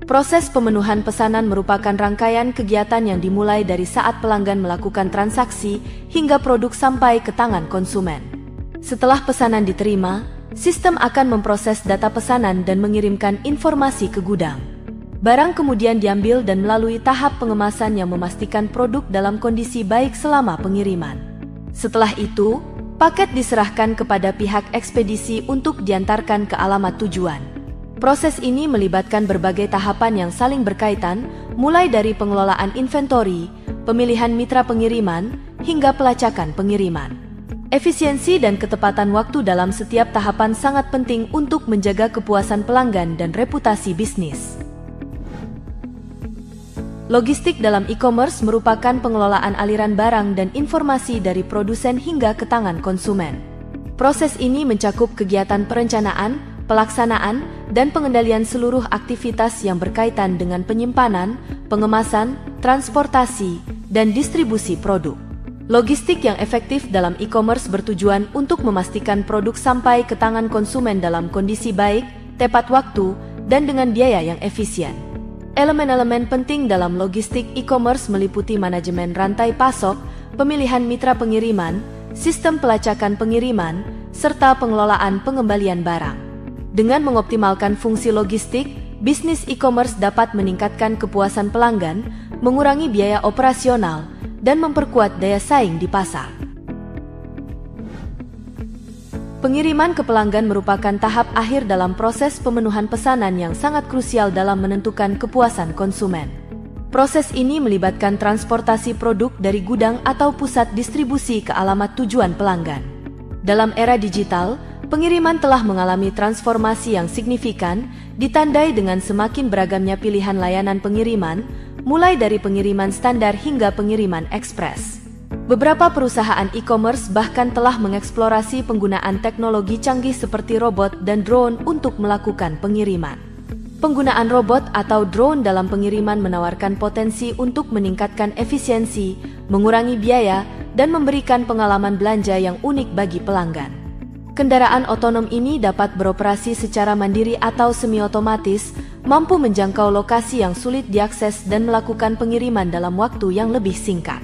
Proses pemenuhan pesanan merupakan rangkaian kegiatan yang dimulai dari saat pelanggan melakukan transaksi hingga produk sampai ke tangan konsumen. Setelah pesanan diterima, sistem akan memproses data pesanan dan mengirimkan informasi ke gudang. Barang kemudian diambil dan melalui tahap pengemasan yang memastikan produk dalam kondisi baik selama pengiriman. Setelah itu, paket diserahkan kepada pihak ekspedisi untuk diantarkan ke alamat tujuan. Proses ini melibatkan berbagai tahapan yang saling berkaitan, mulai dari pengelolaan inventori, pemilihan mitra pengiriman, hingga pelacakan pengiriman. Efisiensi dan ketepatan waktu dalam setiap tahapan sangat penting untuk menjaga kepuasan pelanggan dan reputasi bisnis. Logistik dalam e-commerce merupakan pengelolaan aliran barang dan informasi dari produsen hingga ke tangan konsumen. Proses ini mencakup kegiatan perencanaan, pelaksanaan, dan pengendalian seluruh aktivitas yang berkaitan dengan penyimpanan, pengemasan, transportasi, dan distribusi produk. Logistik yang efektif dalam e-commerce bertujuan untuk memastikan produk sampai ke tangan konsumen dalam kondisi baik, tepat waktu, dan dengan biaya yang efisien. Elemen-elemen penting dalam logistik e-commerce meliputi manajemen rantai pasok, pemilihan mitra pengiriman, sistem pelacakan pengiriman, serta pengelolaan pengembalian barang. Dengan mengoptimalkan fungsi logistik, bisnis e-commerce dapat meningkatkan kepuasan pelanggan, mengurangi biaya operasional, dan memperkuat daya saing di pasar. Pengiriman ke pelanggan merupakan tahap akhir dalam proses pemenuhan pesanan yang sangat krusial dalam menentukan kepuasan konsumen. Proses ini melibatkan transportasi produk dari gudang atau pusat distribusi ke alamat tujuan pelanggan. Dalam era digital, pengiriman telah mengalami transformasi yang signifikan, ditandai dengan semakin beragamnya pilihan layanan pengiriman, mulai dari pengiriman standar hingga pengiriman ekspres. Beberapa perusahaan e-commerce bahkan telah mengeksplorasi penggunaan teknologi canggih seperti robot dan drone untuk melakukan pengiriman. Penggunaan robot atau drone dalam pengiriman menawarkan potensi untuk meningkatkan efisiensi, mengurangi biaya, dan memberikan pengalaman belanja yang unik bagi pelanggan. Kendaraan otonom ini dapat beroperasi secara mandiri atau semi-otomatis, mampu menjangkau lokasi yang sulit diakses dan melakukan pengiriman dalam waktu yang lebih singkat.